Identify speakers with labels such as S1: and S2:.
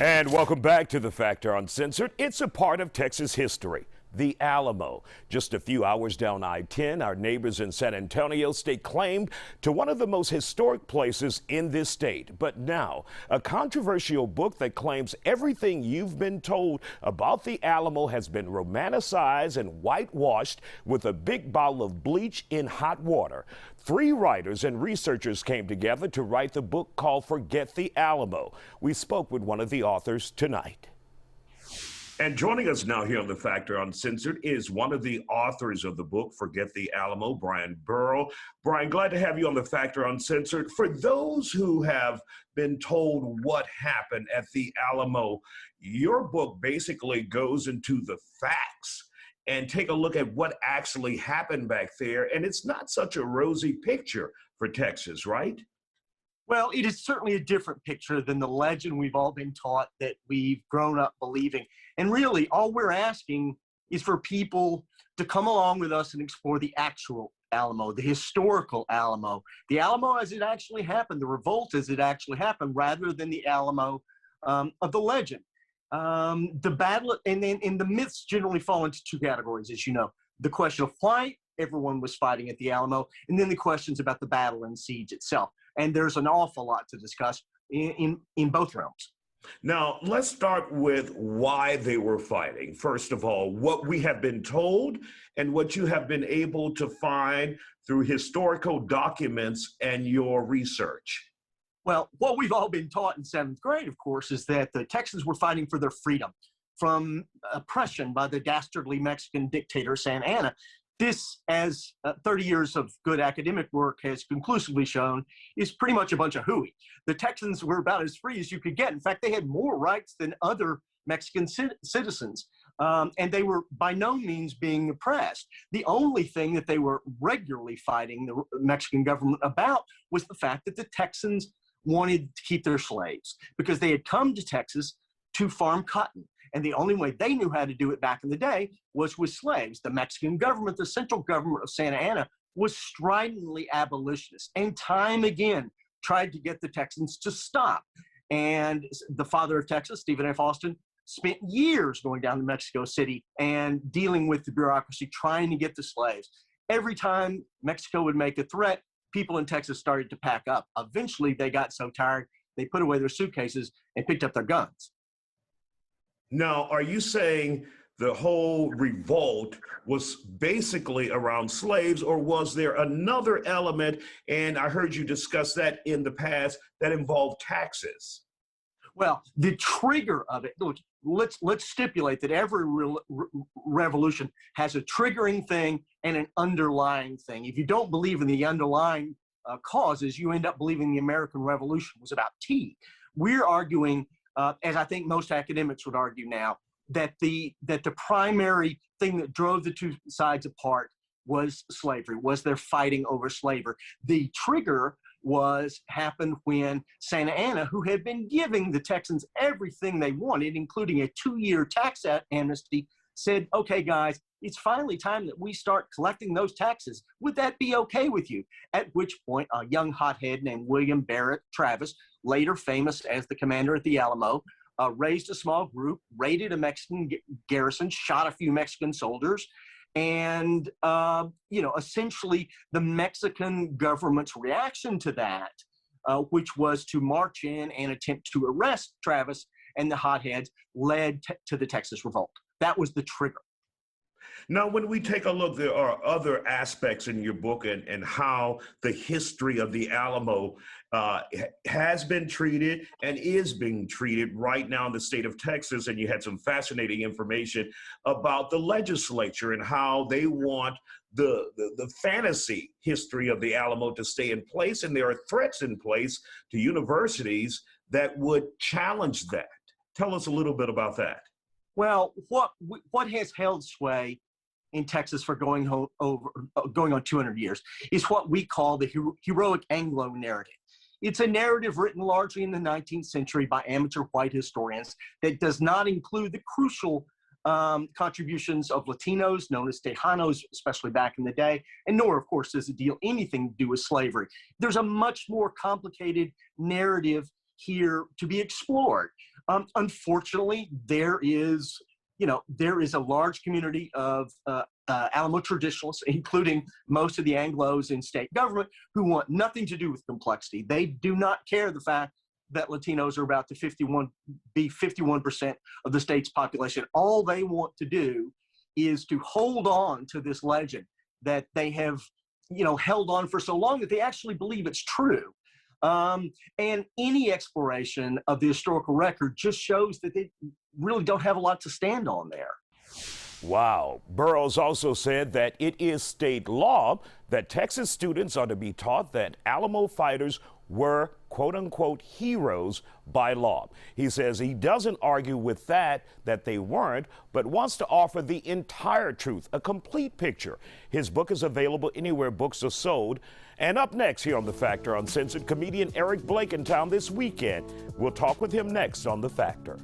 S1: And welcome back to The Factor Uncensored. It's a part of Texas history. The Alamo. Just a few hours down I-10, our neighbors in San Antonio stake claimed to one of the most historic places in this state. But now, a controversial book that claims everything you've been told about the Alamo has been romanticized and whitewashed with a big bottle of bleach in hot water. 3 writers and researchers came together to write the book called Forget the Alamo. We spoke with one of the authors tonight. And joining us now here on The Factor Uncensored is one of the authors of the book, Forget the Alamo, Bryan Burrough. Bryan, glad to have you on The Factor Uncensored. For those who have been told what happened at the Alamo, your book basically goes into the facts and take a look at what actually happened back there. And it's not such a rosy picture for Texas, right?
S2: Well, it is certainly a different picture than the legend we've all been taught that we've grown up believing. And really, all we're asking is for people to come along with us and explore the actual Alamo, the historical Alamo, the Alamo as it actually happened, the revolt as it actually happened, rather than the Alamo of the legend. The battle, and the myths generally fall into 2 categories, as you know. The question of why everyone was fighting at the Alamo, and then the questions about the battle and siege itself. And there's an awful lot to discuss in both realms.
S1: Now, let's start with why they were fighting. First of all, what we have been told and what you have been able to find through historical documents and your research.
S2: Well, what we've all been taught in 7th grade, of course, is that the Texans were fighting for their freedom from oppression by the dastardly Mexican dictator Santa Anna. This, as 30 years of good academic work has conclusively shown, is pretty much a bunch of hooey. The Texans were about as free as you could get. In fact, they had more rights than other Mexican citizens, and they were by no means being oppressed. The only thing that they were regularly fighting the Mexican government about was the fact that the Texans wanted to keep their slaves because they had come to Texas to farm cotton. And the only way they knew how to do it back in the day was with slaves. The Mexican government, the central government of Santa Anna, was stridently abolitionist and time again tried to get the Texans to stop. And the father of Texas, Stephen F. Austin, spent years going down to Mexico City and dealing with the bureaucracy, trying to get the slaves. Every time Mexico would make a threat, people in Texas started to pack up. Eventually, they got so tired, they put away their suitcases and picked up their guns.
S1: Now, are you saying the whole revolt was basically around slaves, or was there another element, and I heard you discuss that in the past, that involved taxes?
S2: Well, the trigger of it, look, let's stipulate that every revolution has a triggering thing and an underlying thing. If you don't believe in the underlying causes, you end up believing the American Revolution was about tea. We're arguing, as I think most academics would argue now, that the primary thing that drove the 2 sides apart was slavery, was their fighting over slavery. The trigger happened when Santa Anna, who had been giving the Texans everything they wanted, including a 2-year tax amnesty, said, okay, guys, it's finally time that we start collecting those taxes. Would that be okay with you? At which point, a young hothead named William Barrett Travis, later famous as the commander at the Alamo, raised a small group, raided a Mexican garrison, shot a few Mexican soldiers, and essentially the Mexican government's reaction to that, which was to march in and attempt to arrest Travis and the hotheads, led to the Texas Revolt. That was the trigger.
S1: Now, when we take a look, there are other aspects in your book and how the history of the Alamo has been treated and is being treated right now in the state of Texas. And you had some fascinating information about the legislature and how they want the fantasy history of the Alamo to stay in place. And there are threats in place to universities that would challenge that. Tell us a little bit about that.
S2: Well, what has held sway in Texas for going on 200 years is what we call the heroic Anglo narrative. It's a narrative written largely in the 19th century by amateur white historians that does not include the crucial contributions of Latinos, known as Tejanos, especially back in the day, and nor, of course, does it deal anything to do with slavery. There's a much more complicated narrative here to be explored. Unfortunately, there is a large community of Alamo traditionalists, including most of the Anglos in state government, who want nothing to do with complexity. They do not care the fact that Latinos are about to be 51% of the state's population. All they want to do is to hold on to this legend that they have, held on for so long that they actually believe it's true. And any exploration of the historical record just shows that they really don't have a lot to stand on there.
S1: Wow. Burrough also said that it is state law that Texas students are to be taught that Alamo fighters were, quote unquote, heroes by law. He says he doesn't argue with that they weren't, but wants to offer the entire truth, a complete picture. His book is available anywhere books are sold. And up next here on The Factor Uncensored, comedian Eric Blankentown this weekend. We'll talk with him next on The Factor.